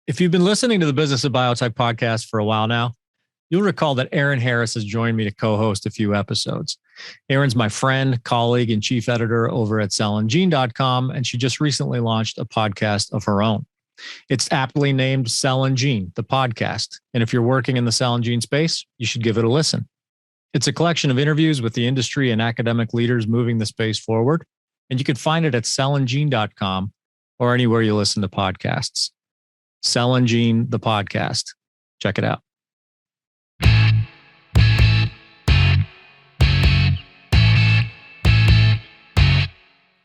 If you've been listening to the Business of Biotech podcast for a while now, you'll recall that Erin Harris has joined me to co-host a few episodes. Erin's my friend, colleague, and chief editor over at cellandgene.com, and she just recently launched a podcast of her own. It's aptly named Cell and Gene, the podcast. And if you're working in the cell and gene space, you should give it a listen. It's a collection of interviews with the industry and academic leaders moving the space forward. And you can find it at cellandgene.com or anywhere you listen to podcasts. Cell and Gene, the podcast. Check it out.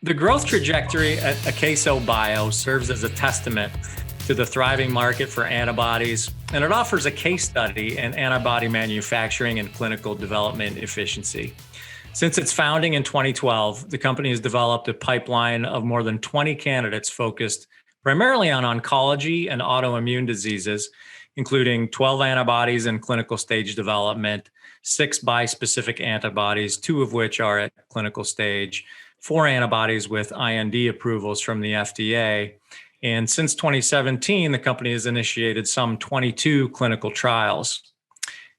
The growth trajectory at Akesobio serves as a testament to the thriving market for antibodies, and it offers a case study in antibody manufacturing and clinical development efficiency. Since its founding in 2012, the company has developed a pipeline of more than 20 candidates focused primarily on oncology and autoimmune diseases, including 12 antibodies in clinical stage development, 6 bispecific antibodies, 2 of which are at clinical stage, 4 antibodies with IND approvals from the FDA. And since 2017, the company has initiated some 22 clinical trials.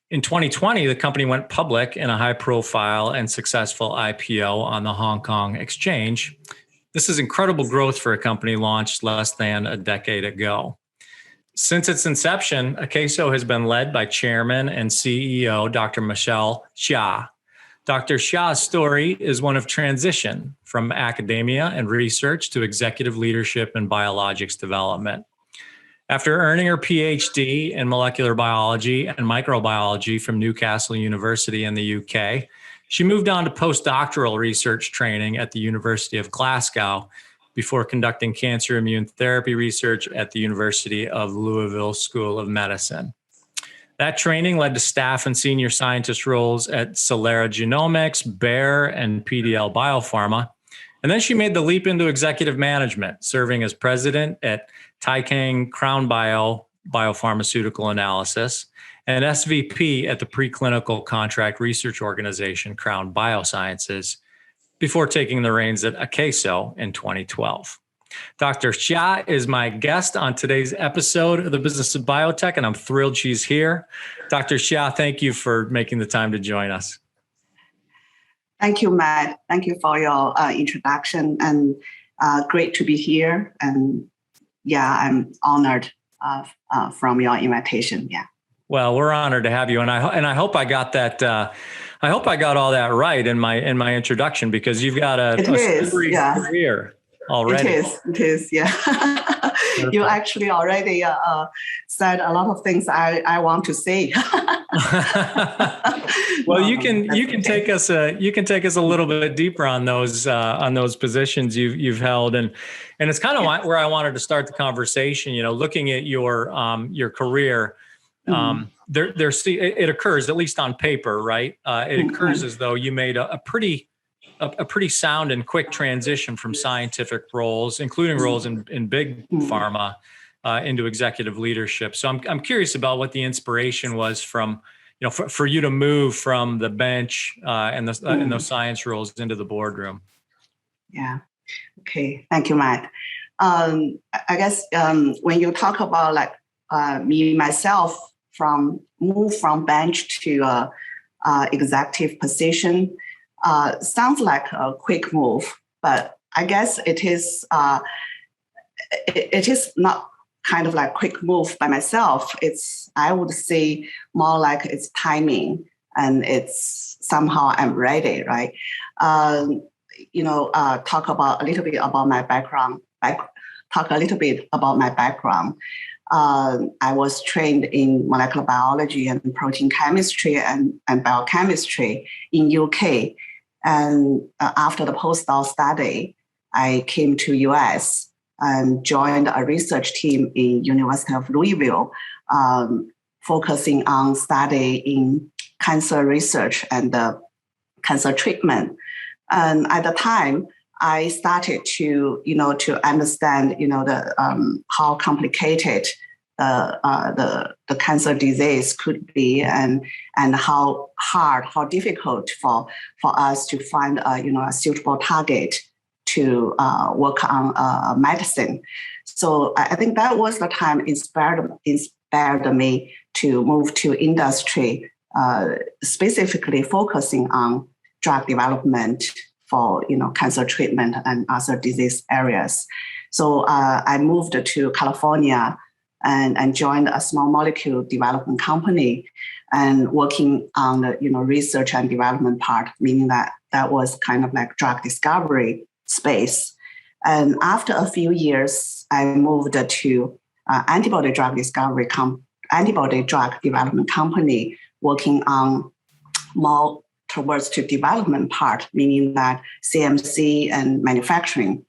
In 2020, the company went public in a high-profile and successful IPO on the Hong Kong Exchange. This is incredible growth for a company launched less than a decade ago. Since its inception, Akeso has been led by Chairman and CEO Dr. Michelle Xia. Dr. Xia's story is one of transition from academia and research to executive leadership and biologics development. After earning her Ph.D. in molecular biology and microbiology from Newcastle University in the UK, she moved on to postdoctoral research training at the University of Glasgow before conducting cancer immune therapy research at the University of Louisville School of Medicine. That training led to staff and senior scientist roles at Celera Genomics, Bayer, and PDL Biopharma. And then she made the leap into executive management, serving as president at Taikang Crown Biopharmaceutical Analysis, and SVP at the preclinical contract research organization Crown Biosciences, before taking the reins at Akeso in 2012. Dr. Xia is my guest on today's episode of the Business of Biotech, and I'm thrilled she's here. Dr. Xia, thank you for making the time to join us. Thank you, Matt. Thank you for your introduction, and great to be here. And yeah, I'm honored from your invitation. Yeah. Well, we're honored to have you, and I hope I got that. I hope I got all that right in my introduction, because you've got a storied career already. It is. Yeah. You actually already said a lot of things I want to say. Well, you can take us a little bit deeper on those positions you've held, and it's kind of where I wanted to start the conversation. You know, looking at your career, it occurs, at least on paper, right? It occurs as though you made a pretty sound and quick transition from scientific roles, including roles in big pharma, into executive leadership. So I'm curious about what the inspiration was from, for you to move from the bench and those science roles into the boardroom. Yeah. Okay. Thank you, Matt. I guess when you talk about me myself move from bench to executive position, sounds like a quick move, but I guess it is not kind of like quick move by myself. I would say more like it's timing, and it's somehow I'm ready, right? Talk a little bit about my background. I was trained in molecular biology and protein chemistry and biochemistry in UK. And after the postdoc study, I came to US and joined a research team in University of Louisville, focusing on study in cancer research and cancer treatment. And at the time, I started to understand, how complicated the cancer disease could be, and how difficult for us to find a suitable target to work on medicine. So I think that was the time inspired me to move to industry, specifically focusing on drug development for cancer treatment and other disease areas. So I moved to California and joined a small molecule development company and working on the research and development part, meaning that was kind of like drug discovery space. And after a few years, I moved to antibody drug development company, working on more towards to development part, meaning that CMC and manufacturing.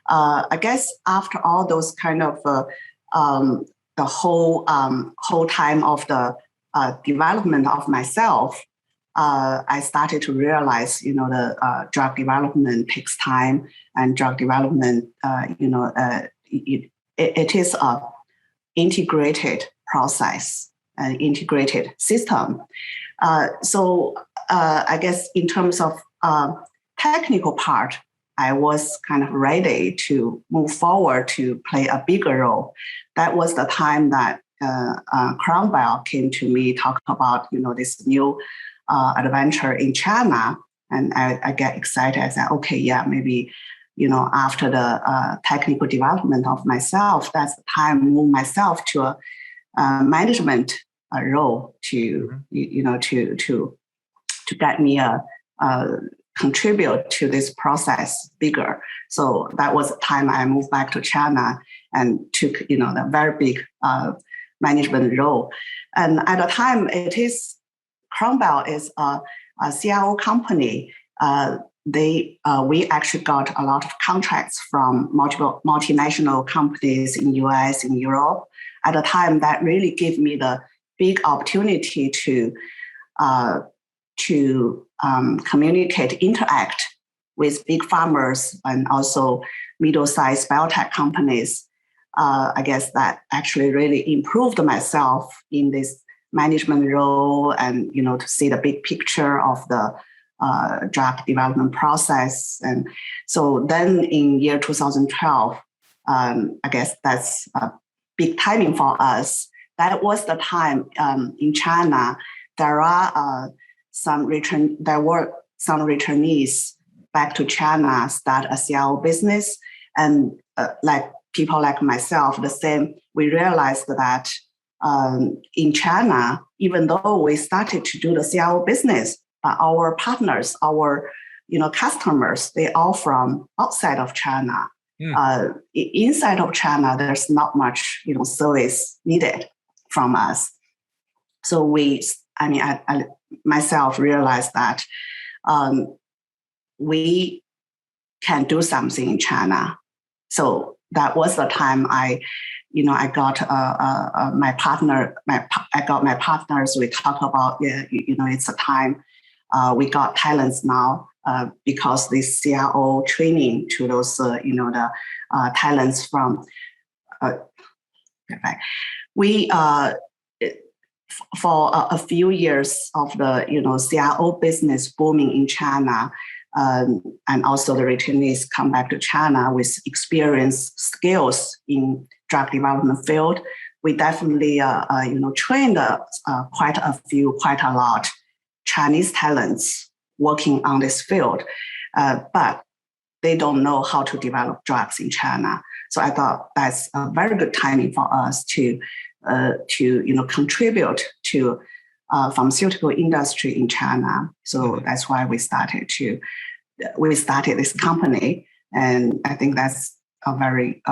I guess after all those kind of the whole time of the development of myself, I started to realize, the drug development takes time, and drug development, it is a integrated process, an integrated system. So I guess in terms of technical part, I was kind of ready to move forward to play a bigger role. That was the time that Crown Bio came to me, talk about this new adventure in China, and I get excited. I said, okay, yeah, maybe after the technical development of myself, that's the time to move myself to a management role to to get me contribute to this process bigger. So that was the time I moved back to China and took the very big management role. And at the time, Crown Bio is a CRO company. We actually got a lot of contracts from multiple multinational companies in US, in Europe. At the time, that really gave me the big opportunity to communicate, interact with big farmers and also middle-sized biotech companies. I guess that actually really improved myself in this management role, and to see the big picture of the drug development process. And so then in year 2012, I guess that's a big timing for us. That was the time in China there were some returnees back to China, start a CRO business, and like people like myself, the same. We realized that in China, even though we started to do the CRO business, but our partners, our customers, they all from outside of China. Inside of China, there's not much service needed from us. So I myself realized that we can do something in China. So that was the time I got my partner. I got my partners. We talk about it's a time we got talents now because this CRO training to those the talents from. We for a few years of the CRO business booming in China, and also the returnees come back to China with experience, skills in drug development field. We definitely trained quite a lot Chinese talents working on this field, but they don't know how to develop drugs in China. So I thought that's a very good timing for us to contribute to pharmaceutical industry in China. So that's why we started this company, and I think that's a very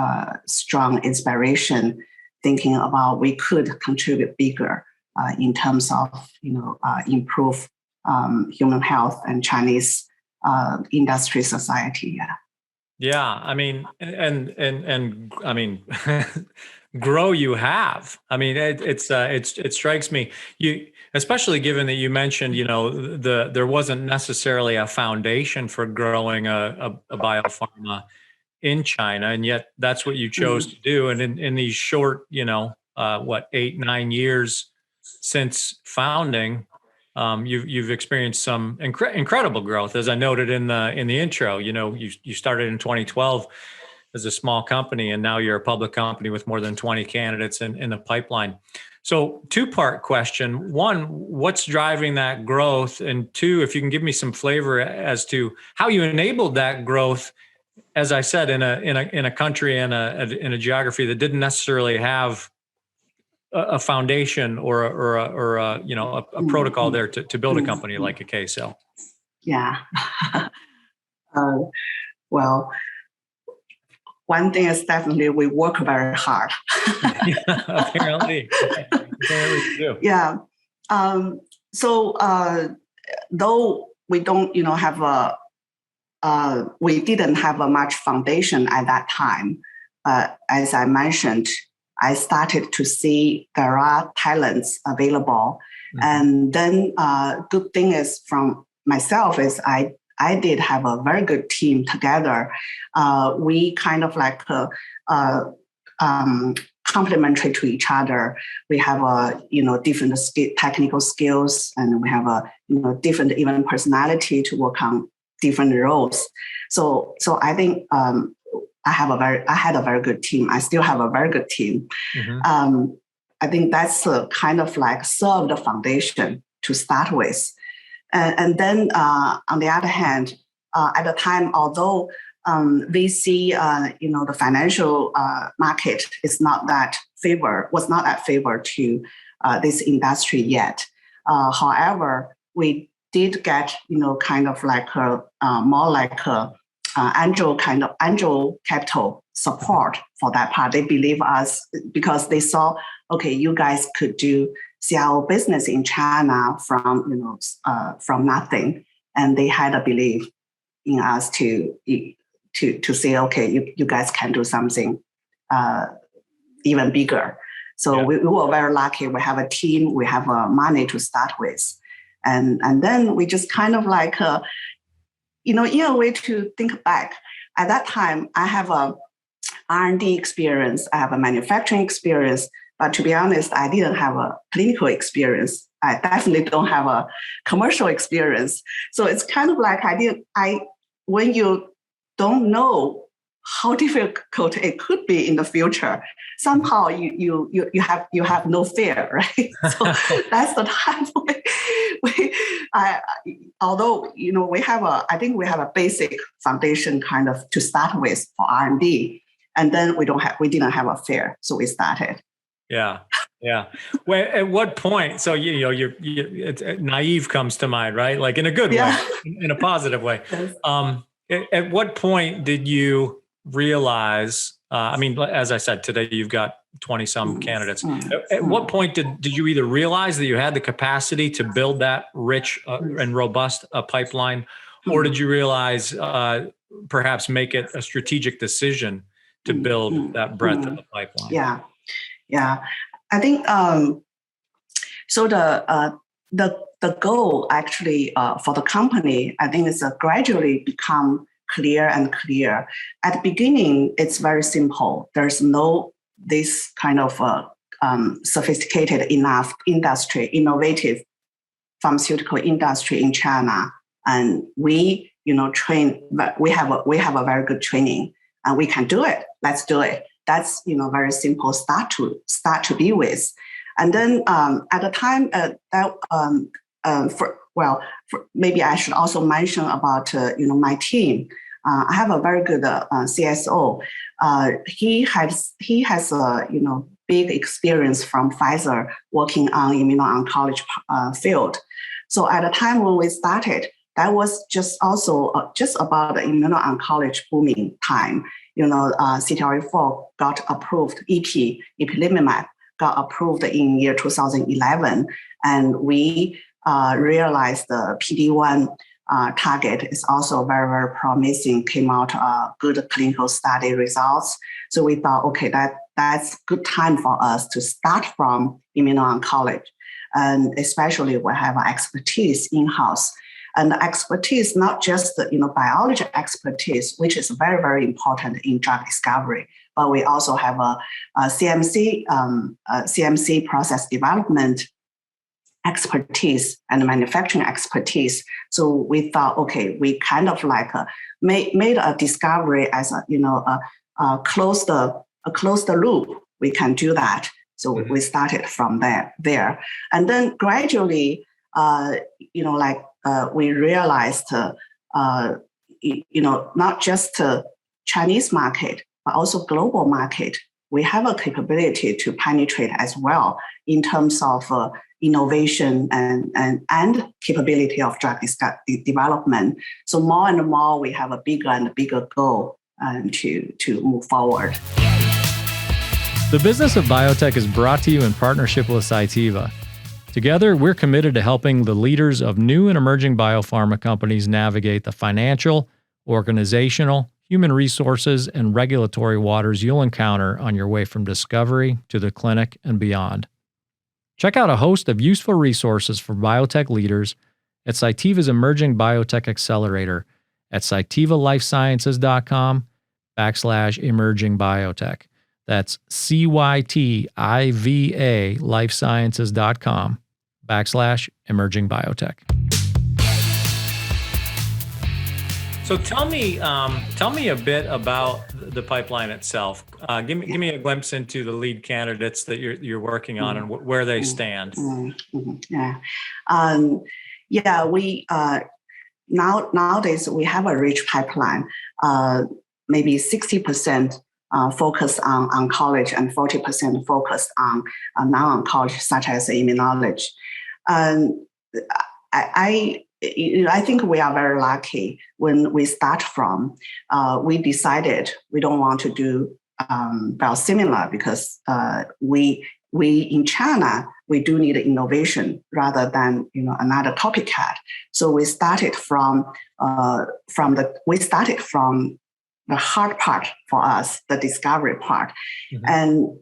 strong inspiration, thinking about we could contribute bigger in terms of improve human health and Chinese industry society. Yeah, I mean, and I mean, grow you have. I mean, it strikes me, especially given that you mentioned, there wasn't necessarily a foundation for growing a biopharma in China, and yet that's what you chose to do. And in these short, 8-9 years since founding, you've experienced some incredible growth, as I noted in the intro. You started in 2012 as a small company, and now you're a public company with more than 20 candidates in the pipeline. So, two-part question: one, what's driving that growth? And two, if you can give me some flavor as to how you enabled that growth. As I said, in a country and in a geography that didn't necessarily have a foundation or a protocol there to build a company like Akeso. Yeah. Well, one thing is definitely we work very hard. Yeah, apparently we do. Yeah. So though we don't, have we didn't have a much foundation at that time. As I mentioned, I started to see there are talents available. Mm-hmm. And then good thing is from myself is I did have a very good team together. We kind of like complementary to each other. We have different technical skills, and we have different even personality to work on different roles. So I think I had a very good team. I still have a very good team. Mm-hmm. I think that's kind of like serve the foundation to start with. And then on the other hand, at the time, although we see, the financial market was not that favor to this industry yet. However, we did get, kind of like more like angel capital support for that part. They believe us because they saw, okay, you guys could do CRO business in China from nothing, and they had a belief in us to say, okay, you guys can do something even bigger. So yeah. we were very lucky. We have a team, we have money to start with, and then we just kind of like, in a way to think back. At that time, I have a R&D experience, I have a manufacturing experience. But to be honest, I didn't have a clinical experience. I definitely don't have a commercial experience. So it's kind of like when you don't know how difficult it could be in the future, somehow you have no fear, right? So that's the time although I think we have a basic foundation kind of to start with for R&D, and then we didn't have a fear, so we started. Yeah. Well, at what point? So naive comes to mind, right? Like in a good way, in a positive way. Yes. At what point did you realize? As I said, today you've got 20 some candidates. At what point did you either realize that you had the capacity to build that rich and robust pipeline, or did you realize perhaps make it a strategic decision to build that breadth of the pipeline? Yeah, I think so. The goal actually for the company, I think, is gradually become clear and clear. At the beginning, it's very simple. There's no this kind of sophisticated enough industry, innovative pharmaceutical industry in China, and we train. We have a very good training, and we can do it. Let's do it. That's very simple start to be with, and then at the time maybe I should also mention about my team. I have a very good CSO. He has a big experience from Pfizer working on immuno-oncology field. So at the time when we started, that was just about the immuno-oncology booming time. CTLA-4 got approved, ipilimumab got approved in year 2011, and we realized the PD-1 target is also very, very promising, came out good clinical study results. So we thought, okay, that's good time for us to start from immuno-oncology, and especially we have expertise in-house. And the expertise, not just biology expertise, which is very, very important in drug discovery, but we also have a CMC process development expertise and manufacturing expertise. So we thought, okay, we kind of like made a discovery as a closed loop. We can do that. So we started from there. And then gradually, we realized, not just Chinese market, but also global market. We have a capability to penetrate as well in terms of innovation and capability of drug development. So more and more, we have a bigger and bigger goal to move forward. The Business of Biotech is brought to you in partnership with Cytiva. Together, we're committed to helping the leaders of new and emerging biopharma companies navigate the financial, organizational, human resources, and regulatory waters you'll encounter on your way from discovery to the clinic and beyond. Check out a host of useful resources for biotech leaders at Cytiva's Emerging Biotech Accelerator at cytivalifesciences.com/emerging biotech. That's CYTIVA lifesciences.com/emerging biotech. So tell me a bit about the pipeline itself. Give me a glimpse into the lead candidates that you're working on and where they stand. We nowadays we have a rich pipeline. Maybe 60% focused on oncology and 40% focused on non-oncology, such as immunology. I think we are very lucky when we start from. We decided we don't want to do biosimilar because we in China we do need innovation rather than another copycat. So we started from the hard part for us, the discovery part. And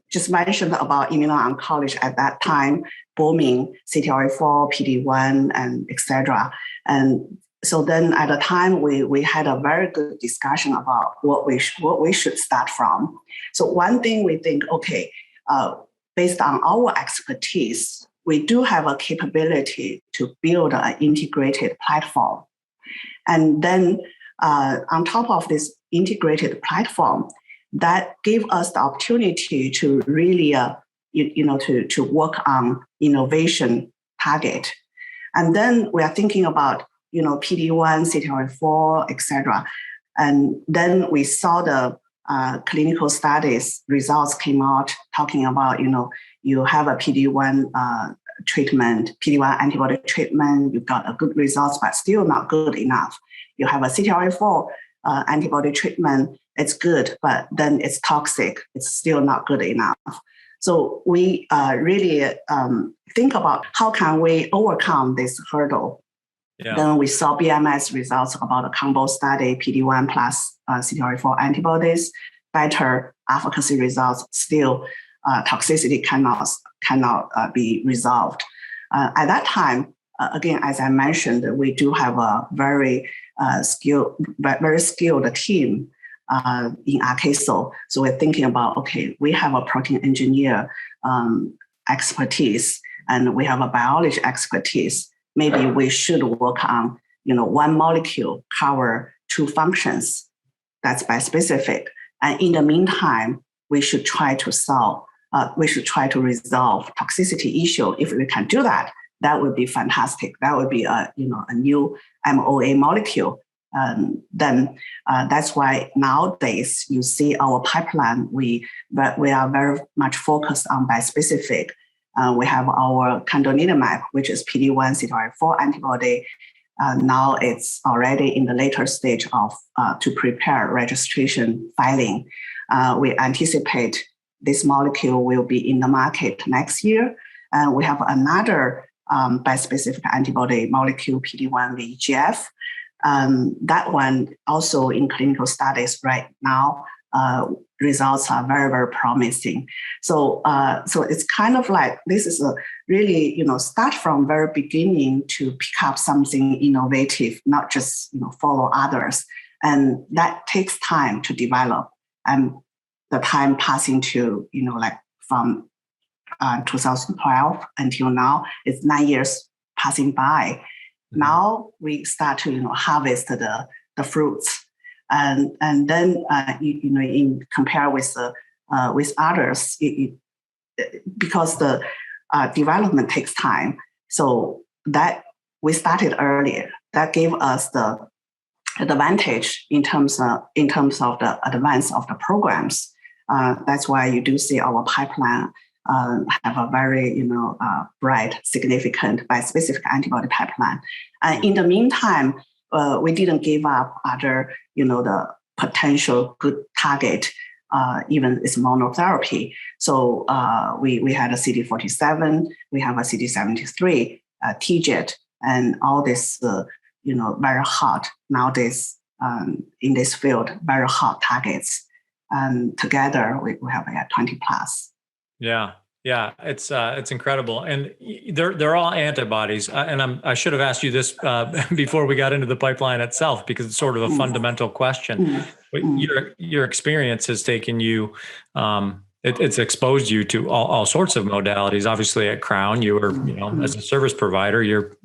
just mentioned about immuno-oncology at that time, booming CTLA-4, PD-1, and etc. And so then at the time, we had a very good discussion about what we should start from. So one thing we think, okay, based on our expertise, we do have a capability to build an integrated platform. And then on top of this integrated platform, that gave us the opportunity to really, to work on innovation target. And then we are thinking about, PD-1, CTLA-4, etc. And then we saw the clinical studies results came out talking about, you have a PD-1 treatment, PD-1 antibody treatment, you got a good results, but still not good enough. You have a CTLA-4 antibody treatment, it's good, but then it's toxic. It's still not good enough. So we really think about how can we overcome this hurdle. Yeah. Then we saw BMS results about a combo study, PD-1 plus CTLA-4 antibodies, better efficacy results, still toxicity cannot be resolved. At that time, again, as I mentioned, we do have a very skilled team in Akeso. So we're thinking about, okay, we have a protein engineer expertise and we have a biology expertise. Maybe we should work on, one molecule cover two functions. That's bispecific. And in the meantime, we should try to resolve toxicity issue. If we can do that, that would be fantastic. That would be a new MOA molecule. Then that's why nowadays you see our pipeline. We are very much focused on bispecific. We have our candonelimab, which is PD-1 CTLA-4 antibody. Now it's already in the later stage of to prepare registration filing. We anticipate this molecule will be in the market next year. We have another bispecific antibody molecule, PD-1 VEGF. That one also in clinical studies right now. Results are very, very promising. So it's kind of like this is a really, start from very beginning to pick up something innovative, not just, follow others. And that takes time to develop. And the time passing to, from 2012 until now. It's 9 years passing by. Now we start to harvest the fruits, and then in compare with others, because the development takes time. So that we started earlier. That gave us the advantage in terms of the advance of the programs. That's why you do see our pipeline have a very bright, significant bispecific antibody pipeline. And in the meantime, we didn't give up other the potential good target, even its monotherapy. So we had a CD47, we have a CD73, TIGIT, and all this very hot nowadays in this field, very hot targets. And together we have 20 plus. Yeah, it's incredible, and they're all antibodies. And I should have asked you this before we got into the pipeline itself, because it's sort of a fundamental question. But your experience has taken you. It's exposed you to all sorts of modalities. Obviously, at Crown, you were as a service provider, you're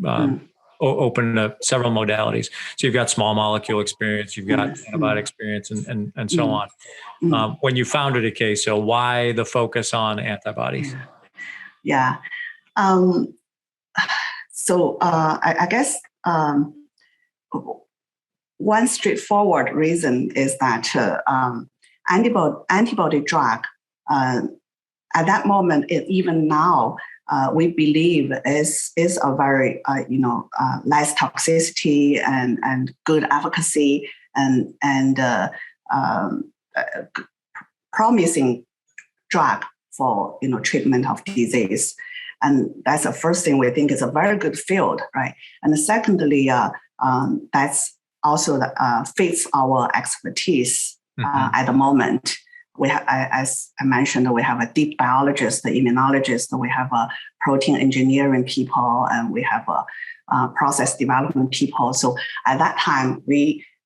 open to several modalities. So you've got small molecule experience, you've got antibody experience, and so on. When you founded Akeso, why the focus on antibodies? Yeah. So I guess one straightforward reason is that antibody drug at that moment, even now, we believe is a very less toxicity and good efficacy and promising drug for treatment of disease. And that's the first thing we think is a very good field, right? And secondly, that's also fits our expertise at the moment. We have, as I mentioned, we have a deep biologist, the immunologist, we have a protein engineering people, and we have a process development people. So at that time,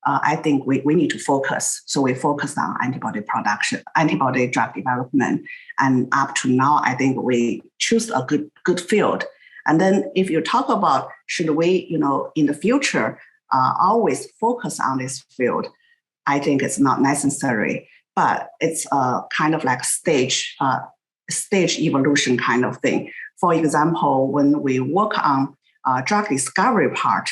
I think we need to focus. So we focused on antibody production, antibody drug development. And up to now, I think we choose a good field. And then if you talk about, should we, in the future, always focus on this field, I think it's not necessary. But it's kind of like stage evolution kind of thing. For example, when we work on drug discovery part,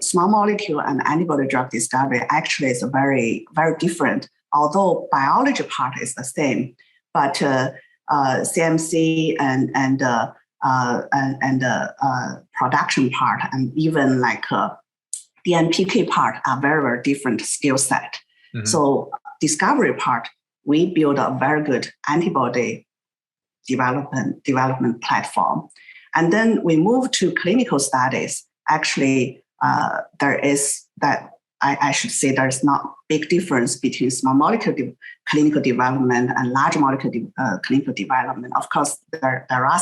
small molecule and antibody drug discovery actually is very, very different. Although biology part is the same, but CMC and production part and even like DNPK part are very, very different skill set. So discovery part, we build a very good antibody development platform. And then we move to clinical studies. Actually, there is that, I should say there's not big difference between small molecule clinical development and large molecule clinical development. Of course, there are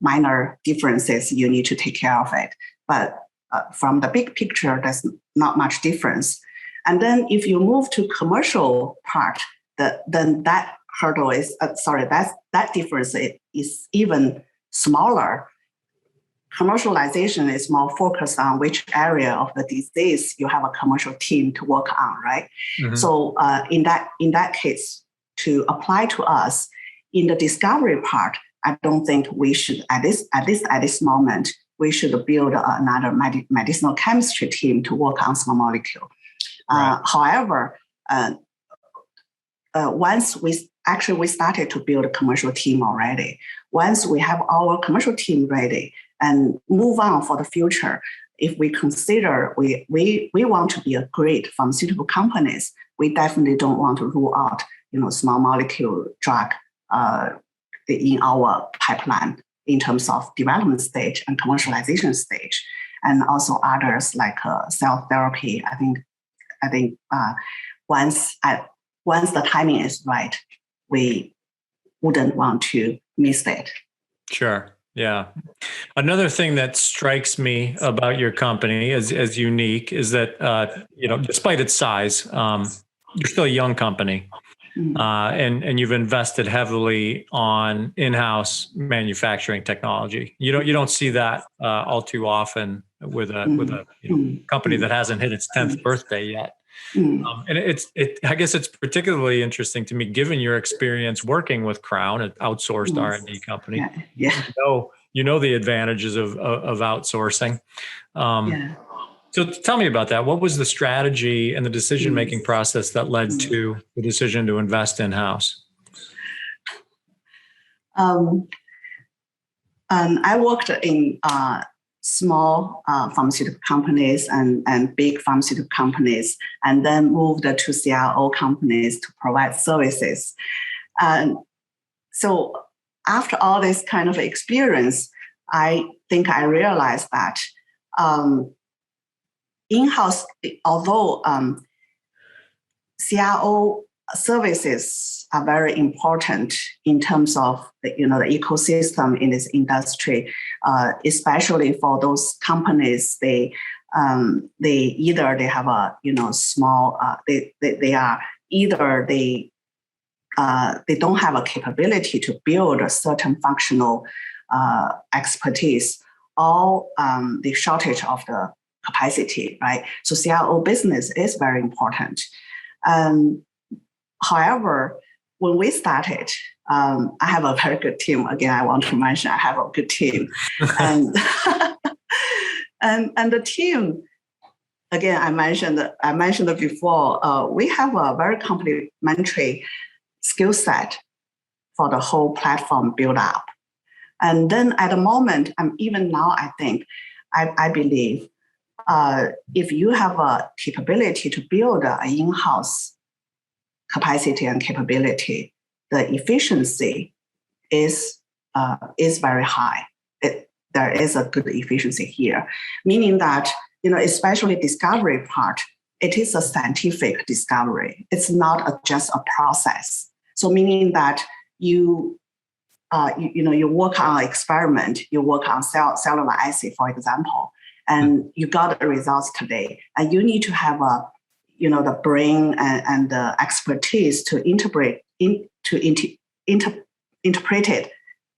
minor differences. You need to take care of it. But from the big picture, there's not much difference. And then if you move to commercial part, then that hurdle is, that difference is even smaller. Commercialization is more focused on which area of the disease you have a commercial team to work on, right? So in that case, to apply to us in the discovery part, I don't think we should, at this moment, we should build another medicinal chemistry team to work on small molecule. Right. However, once we started to build a commercial team already. Once we have our commercial team ready and move on for the future, if we consider we want to be a great pharmaceutical companies, we definitely don't want to rule out small molecule drug in our pipeline in terms of development stage and commercialization stage, and also others like cell therapy. I think once the timing is right, we wouldn't want to miss it. Sure. Yeah. Another thing that strikes me about your company as unique is that, despite its size, you're still a young company. and you've invested heavily on in-house manufacturing technology. You don't see that all too often with a company that hasn't hit its 10th birthday yet. And I guess it's particularly interesting to me, given your experience working with Crown, an outsourced R&D company. You know the advantages of outsourcing. So tell me about that. What was the strategy and the decision-making process that led to the decision to invest in-house? I worked in small pharmaceutical companies and big pharmaceutical companies, and then moved to CRO companies to provide services. And so after all this kind of experience, I think I realized that in-house, although CRO services are very important in terms of the ecosystem in this industry, especially for those companies. They either they have a small they don't have a capability to build a certain functional expertise, or the shortage of the capacity, right? So CRO business is very important. However, when we started, I have a very good team. Again, I want to mention I have a good team, and the team. Again, I mentioned it before. We have a very complementary skill set for the whole platform build up. And then at the moment, even now, I think, I believe, if you have a capability to build an in-house capacity and capability, the efficiency is very high. There is a good efficiency here, meaning that especially discovery part, it is a scientific discovery. It's not just a process. So meaning that you work on an experiment, you work on cellular assay, for example, and you got the results today, and you need to have the brain and the expertise to interpret it,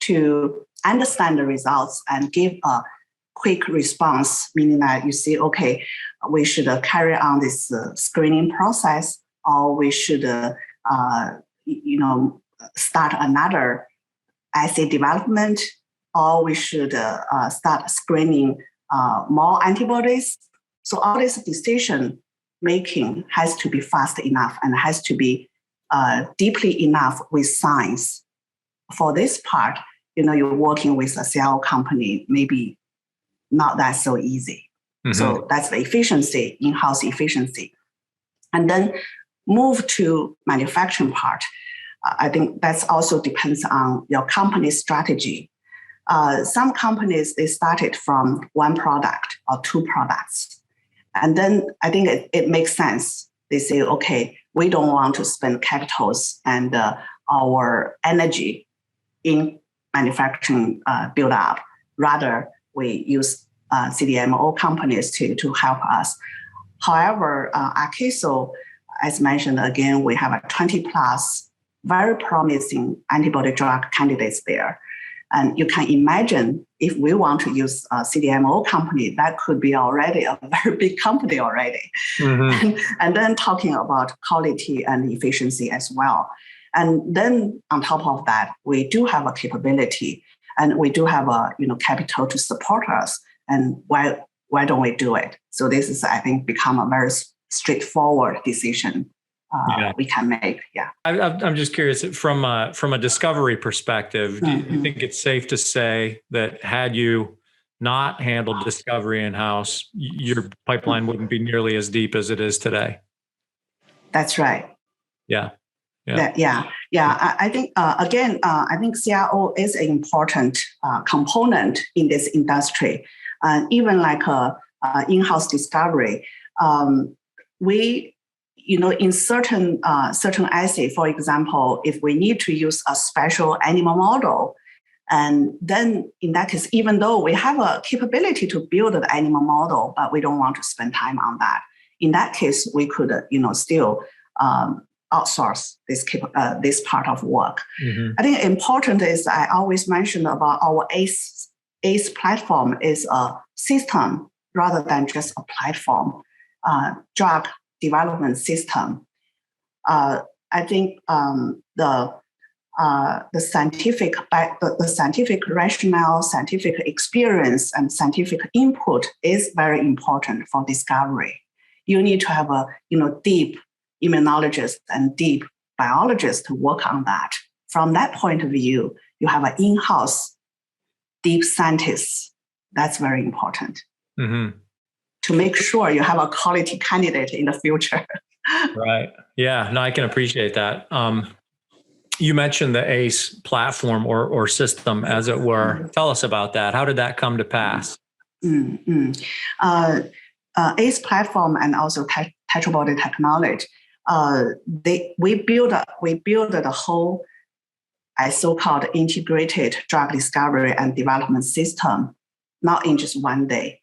to understand the results and give a quick response, meaning that you see, okay, we should carry on this screening process, or we should start another assay development, or we should start screening more antibodies. So all this decision making has to be fast enough and has to be deeply enough with science. For this part, you're working with a CRO company, maybe not that so easy. Mm-hmm. So that's the efficiency, in-house efficiency. And then move to manufacturing part. I think that's also depends on your company's strategy. Some companies, they started from one product or two products. And then I think it makes sense. They say, okay, we don't want to spend capitals and our energy in manufacturing build up. Rather, we use CDMO companies to help us. However, Akeso, as mentioned again, we have a 20 plus very promising antibody drug candidates there. And you can imagine if we want to use a CDMO company, that could be already a very big company already. Mm-hmm. And then talking about quality and efficiency as well. And then on top of that, we do have a capability and we do have a capital to support us. And why don't we do it? So this is, I think, become a very straightforward decision we can make. Yeah. I'm just curious, from a discovery perspective, do you think it's safe to say that had you not handled discovery in-house, your pipeline wouldn't be nearly as deep as it is today? That's right. Yeah. I think, again, I think CRO is an important component in this industry. Even like in-house discovery, we, in certain assay, for example, if we need to use a special animal model, and then in that case, even though we have a capability to build the animal model, but we don't want to spend time on that. In that case, we could, still outsource this part of work. Mm-hmm. I think important is I always mention about our ACE platform is a system rather than just a platform, drug development system. I think the scientific rationale, scientific experience, and scientific input is very important for discovery. You need to have a deep immunologist and deep biologist to work on that. From that point of view, you have an in-house deep scientist. That's very important to make sure you have a quality candidate in the future. Right. Yeah. No, I can appreciate that. You mentioned the ACE platform or system, as it were. Tell us about that. How did that come to pass? ACE platform and also Tetrabody technology. We build the whole so-called integrated drug discovery and development system, not in just one day,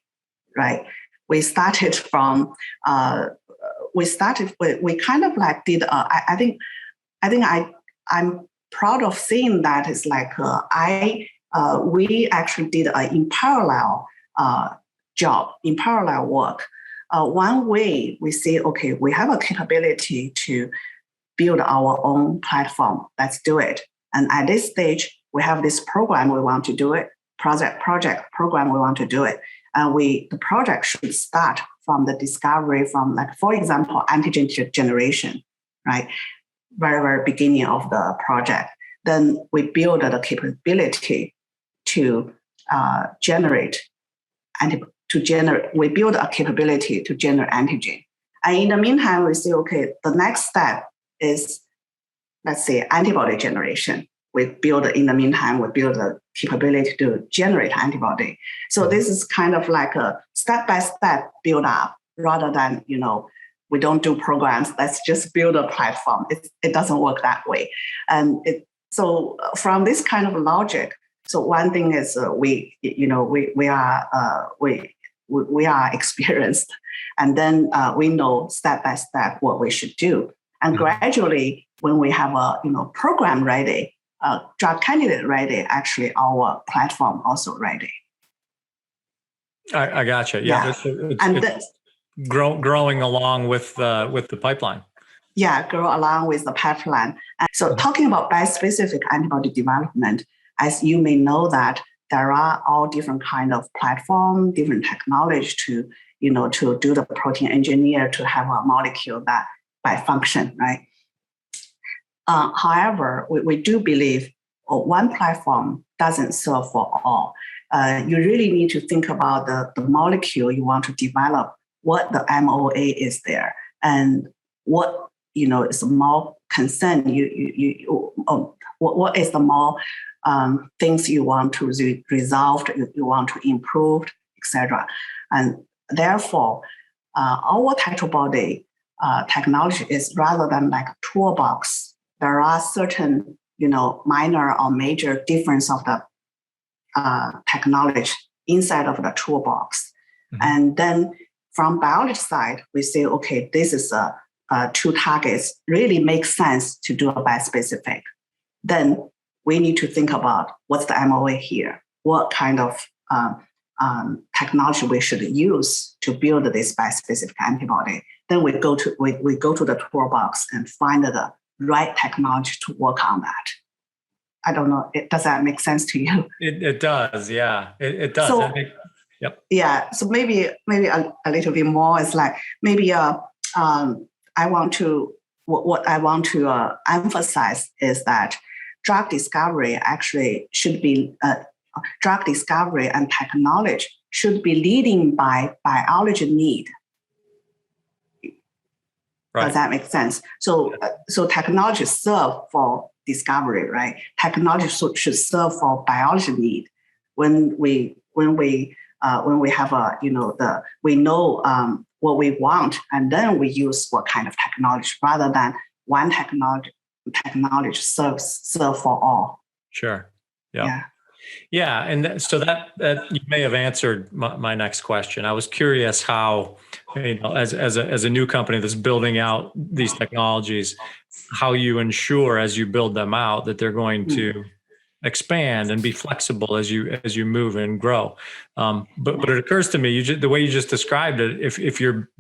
right? We started from. We kind of like did. I'm proud of seeing that it's like we actually did in parallel job, in parallel work. One way we say, okay, we have a capability to build our own platform. Let's do it. And at this stage, we have this program we want to do it, project program we want to do it. And the project should start from the discovery from, like, for example, antigen generation, right? Very, very beginning of the project. Then we build the capability to generate we build a capability to generate antigen. And in the meantime, we say, okay, the next step is, let's say, antibody generation. We build the capability to generate antibody. So this is kind of like a step-by-step build up rather than, we don't do programs. Let's just build a platform. It doesn't work that way. And so from this kind of logic, so one thing is we are experienced, and then we know step by step what we should do. And gradually, when we have a program ready, drug candidate ready, actually our platform also ready. I gotcha. Yeah. It's growing along with the pipeline. Yeah, grow along with the pipeline. And so talking about bispecific antibody development, as you may know that there are all different kind of platform, different technology to do the protein engineer to have a molecule that by function, right? However, we do believe one platform doesn't serve for all. You really need to think about the molecule you want to develop, what the MOA is there, and what is more concern what is the more things you want to resolve, you want to improve, etc. And therefore, our Tetrabody technology is rather than like a toolbox. There are certain minor or major difference of the technology inside of the toolbox. And then from biology side, we say, okay, this is two targets really makes sense to do a bispecific. Then we need to think about what's the MOA here, what kind of technology we should use to build this bispecific antibody. Then we go to the toolbox and find the right technology to work on that. I don't know. Does that make sense to you? It does. Yeah, it does. So, yep. Yeah. So maybe a little bit more is like maybe what I want to emphasize is that drug discovery actually should be drug discovery and technology should be leading by biology need. Right. Does that make sense? So technology serve for discovery, right? Technology should serve for biology need. When we have we know what we want, and then we use what kind of technology rather than one technology serve for all. Sure. Yeah. And so that you may have answered my next question. I was curious how as a new company that's building out these technologies, how you ensure as you build them out that they're going to expand and be flexible as you move and grow. But it occurs to me, the way you just described it, if you're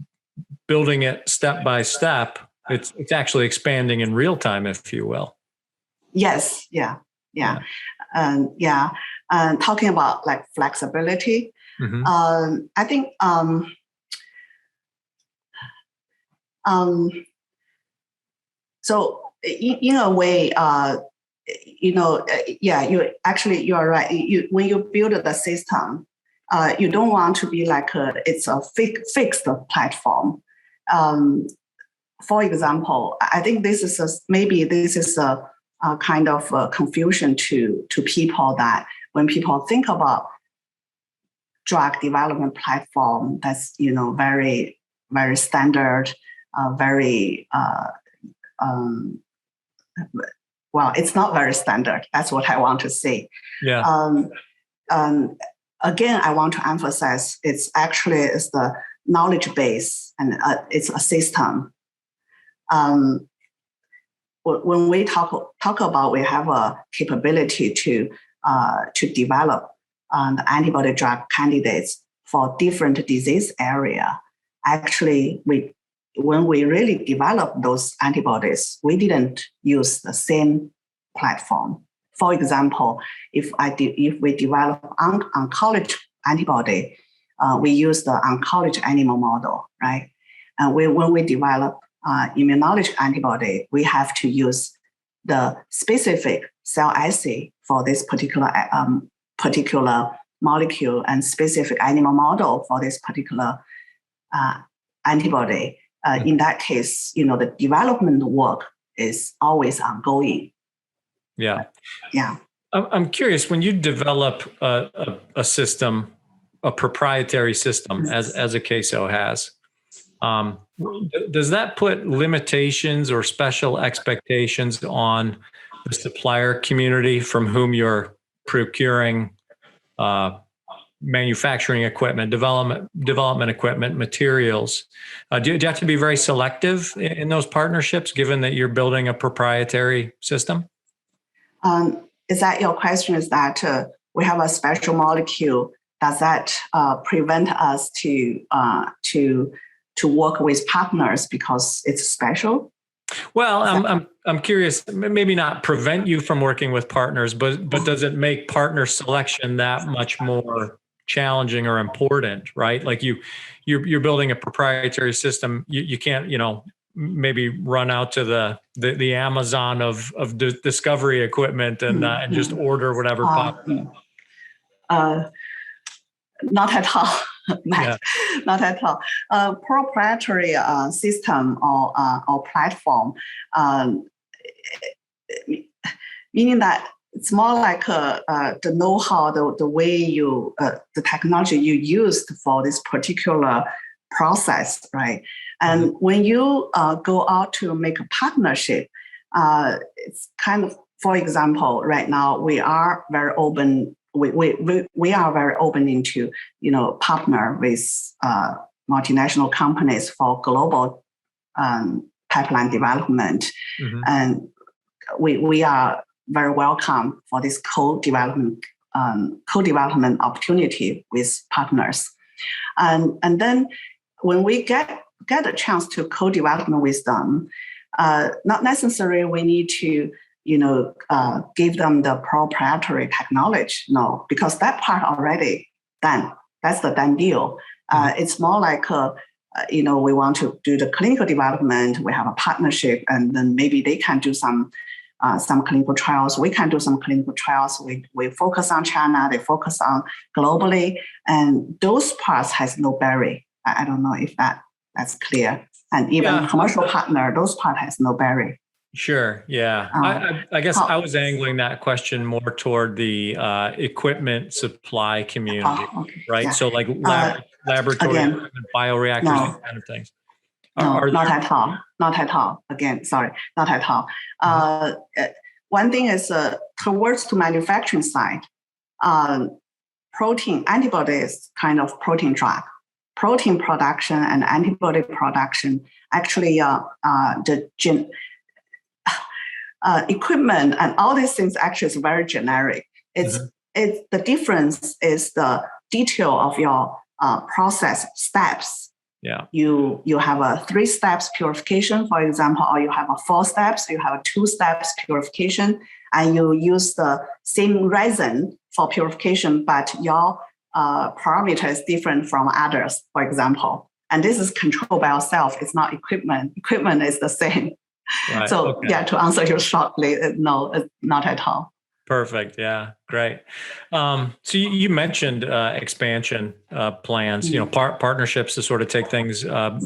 building it step by step, it's actually expanding in real time, if you will. Yes. Yeah. Talking about like flexibility, I think so in a way, you're right. When you build the system, you don't want to be like it's a fixed platform. For example, I think this is a kind of a confusion to people, that when people think about drug development platform, that's very very standard, very well, it's not very standard. That's what I want to say. Yeah. Again, I want to emphasize it's the knowledge base, and it's a system. When we talk about we have a capability to develop the antibody drug candidates for different disease area. Actually, when we really developed those antibodies, we didn't use the same platform. For example, if we develop oncology antibody, we use the oncology animal model, right? And when we develop immunology antibody, we have to use the specific cell assay for this particular molecule and specific animal model for this particular antibody. In that case, the development work is always ongoing. Yeah. Yeah. I'm curious, when you develop a system, a proprietary system, as Akeso has, does that put limitations or special expectations on the supplier community from whom you're procuring manufacturing equipment, development equipment, materials? Do you have to be very selective in those partnerships, given that you're building a proprietary system? Is that your question? Is that we have a special molecule? Does that prevent us to work with partners because it's special? Well, I'm curious. Maybe not prevent you from working with partners, but does it make partner selection that much more challenging or important? Right? Like you're building a proprietary system. You can't maybe run out to the Amazon of discovery equipment and just order whatever pops up. Not at all. Yeah. Not at all. Proprietary system or platform, meaning that it's more like the know-how, the way the technology you used for this particular process, right? And when you go out to make a partnership, it's kind of, for example, right now we are very open. We are very open into partner with multinational companies for global pipeline development, and we are very welcome for this co-development opportunity with partners, and then when we get a chance to co-development with them, not necessarily we need to give them the proprietary technology. No, because that part already done. That's the done deal. It's more like, we want to do the clinical development. We have a partnership, and then maybe they can do some clinical trials. We can do some clinical trials. We focus on China. They focus on globally, and those parts has no barrier. I don't know if that's clear. And even commercial partner, those part has no barrier. Sure. Yeah. I guess I was angling that question more toward the equipment supply community, right? Yeah. So like laboratory equipment, bioreactors, these kind of things. Not at all. Not at all. Again, sorry, not at all. One thing is towards the manufacturing side, protein antibody is kind of protein drug. protein production and antibody production, actually the equipment and all these things actually is very generic. It's the difference is the detail of your process steps. Yeah. You have a 3 steps purification, for example, or you have a 4 steps, you have a 2 steps purification, and you use the same resin for purification, but your parameter is different from others, for example. And this is controlled by yourself. It's not equipment. Equipment is the same. Right. So to answer you shortly, no, it's not at all. Perfect. Yeah, great. So you mentioned expansion plans, partnerships to sort of take things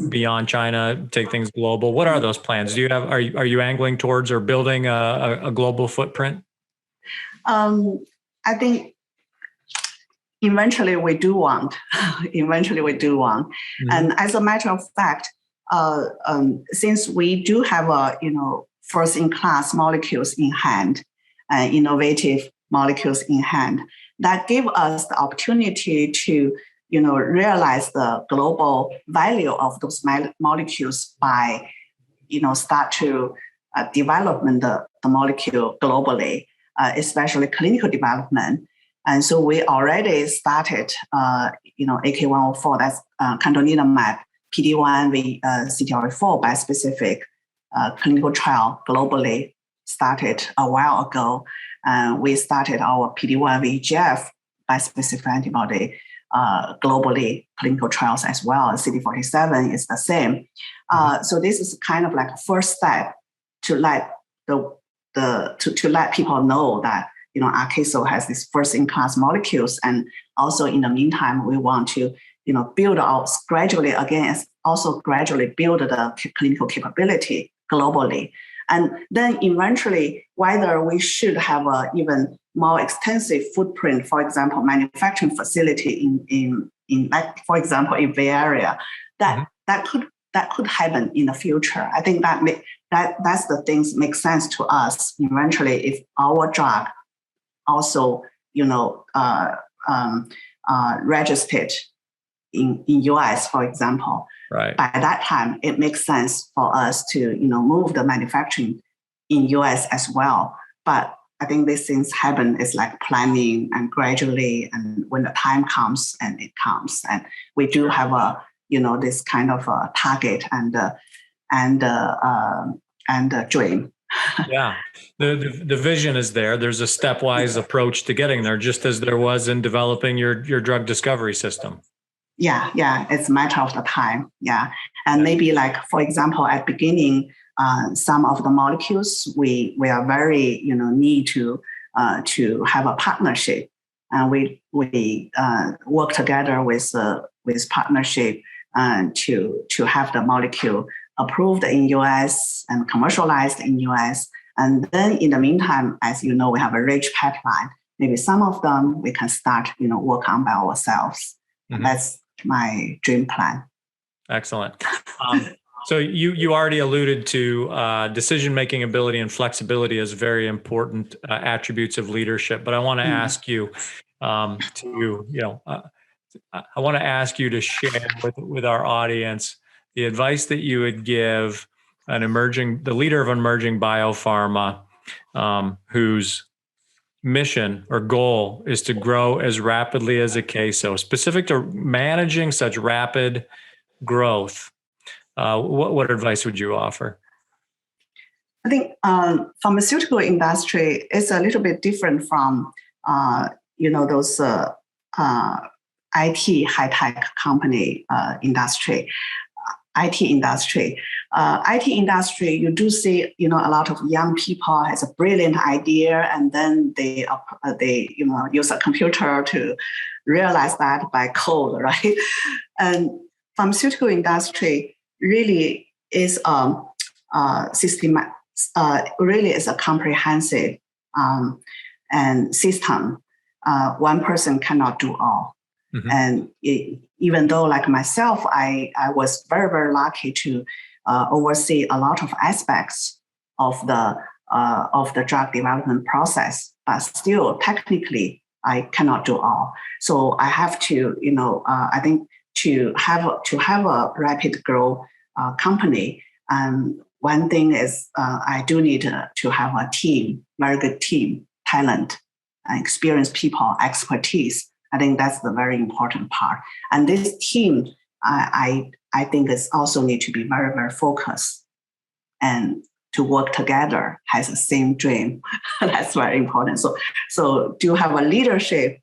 beyond China, take things global. What are those plans? Do you have? Are you angling towards or building a global footprint? I think eventually we do want. And as a matter of fact, since we do have first-in-class molecules in hand, innovative molecules in hand, that give us the opportunity to realize the global value of those molecules by start to development the molecule globally, especially clinical development. And so we already started AK104, that's cantonilumab, PD-1 CTLA-4 bispecific clinical trial globally started a while ago. We started our PD-1 VEGF bispecific antibody globally clinical trials as well. CD47 is the same. So this is kind of like a first step to let to let people know that Akeso has these first-in-class molecules, and also in the meantime we want to build out gradually build the clinical capability globally. And then eventually, whether we should have a even more extensive footprint, for example, manufacturing facility in like, for example, in Bay Area, that could happen in the future. I think that's the things make sense to us eventually if our drug also registered in US, for example. Right. By that time, it makes sense for us to move the manufacturing in US as well. But I think these things happen is like planning and gradually, and when the time comes, and it comes, and we do have a this kind of a target and a dream. Yeah, the vision is there. There's a stepwise approach to getting there, just as there was in developing your drug discovery system. Yeah, it's a matter of the time. Yeah, and maybe like, for example, at beginning, some of the molecules we are very need to have a partnership, and we work together with partnership to have the molecule approved in US and commercialized in US. And then in the meantime, as you know, we have a rich pipeline. Maybe some of them we can start work on by ourselves. Mm-hmm. That's my dream plan. Excellent. So you already alluded to decision-making ability and flexibility as very important attributes of leadership. But I want to ask you I want to ask you to share with our audience the advice that you would give the leader of emerging biopharma, whose mission or goal is to grow as rapidly as Akeso, specific to managing such rapid growth. What advice would you offer? I think pharmaceutical industry is a little bit different from those IT high-tech company industry. IT industry, you do see a lot of young people has a brilliant idea, and then they use a computer to realize that by code, right? And pharmaceutical industry really is really is a comprehensive and system. One person cannot do all. Mm-hmm. And even though, like myself, I was very, very lucky to oversee a lot of aspects of the drug development process, but still technically I cannot do all. So I have to, I think, to have a rapid growth company, one thing is I do need to have a team, very good team, talent, experienced people, expertise. I think that's the very important part. And this team, I think is also need to be very, very focused and to work together, has the same dream. That's very important. So to have a leadership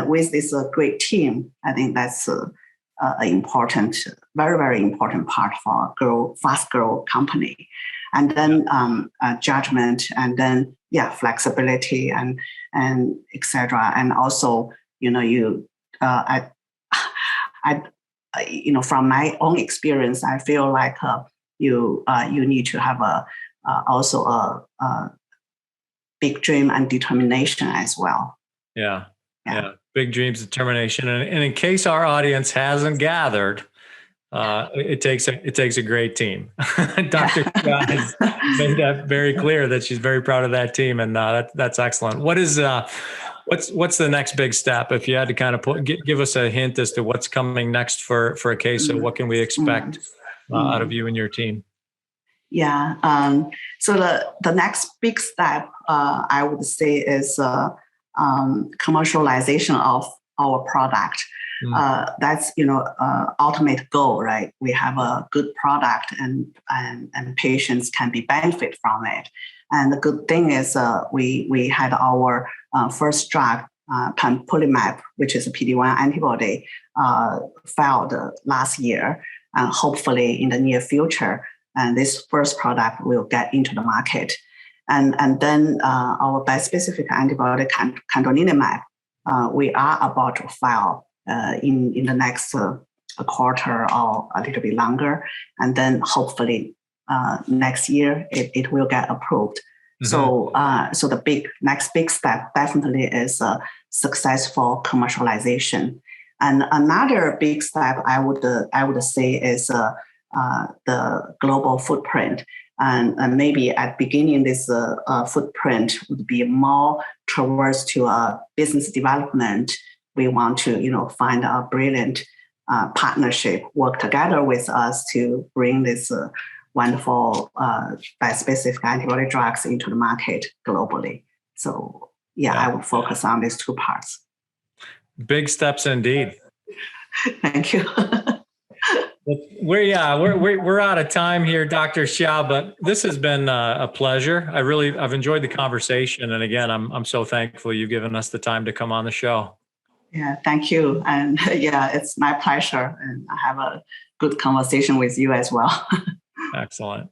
with this great team, I think that's important, very, very important part for fast grow company. And then judgment, and then flexibility and etc. And also, from my own experience, I feel like you need to have also a big dream and determination as well. Yeah. Big dreams, determination. And in case our audience hasn't gathered, it takes a great team. Dr. Scott has made that very clear that she's very proud of that team. And that's excellent. What's the next big step? If you had to kind of give us a hint as to what's coming next for Akeso, what can we expect out of you and your team? Yeah. So the next big step, I would say, is commercialization of our product. That's ultimate goal, right? We have a good product, and patients can be benefit from it. And the good thing is we had our first drug, pampulimab, which is a PD-1 antibody, filed last year, and hopefully in the near future. And this first product will get into the market. And then our bispecific antibody, cadonilimab, we are about to file in the next quarter or a little bit longer. And then hopefully next year it will get approved. Mm-hmm. So the next big step definitely is successful commercialization. And another big step I would say is the global footprint. And maybe at beginning, this footprint would be more towards to business development. We want to find a brilliant partnership, work together with us to bring this wonderful bispecific antibody drugs into the market globally. So I would focus on these two parts. Big steps indeed. Thank you. We're out of time here, Dr. Xia, but this has been a pleasure. I've enjoyed the conversation, and again, I'm so thankful you've given us the time to come on the show. Yeah, thank you, and it's my pleasure, and I have a good conversation with you as well. Excellent.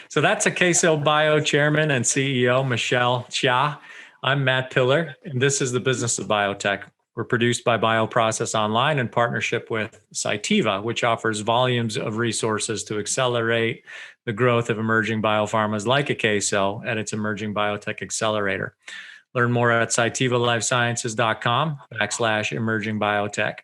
So that's Akesobio Chairman and CEO Michelle Xia. I'm Matt Pillar, and this is the Business of Biotech. We're produced by Bioprocess Online in partnership with Cytiva, which offers volumes of resources to accelerate the growth of emerging biopharmas like Akeso at its Emerging Biotech Accelerator. Learn more at cytivalifesciences.com/emerging biotech.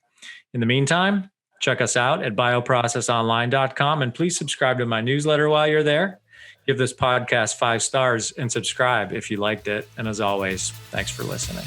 In the meantime, check us out at bioprocessonline.com, and please subscribe to my newsletter while you're there. Give this podcast 5 stars and subscribe if you liked it. And as always, thanks for listening.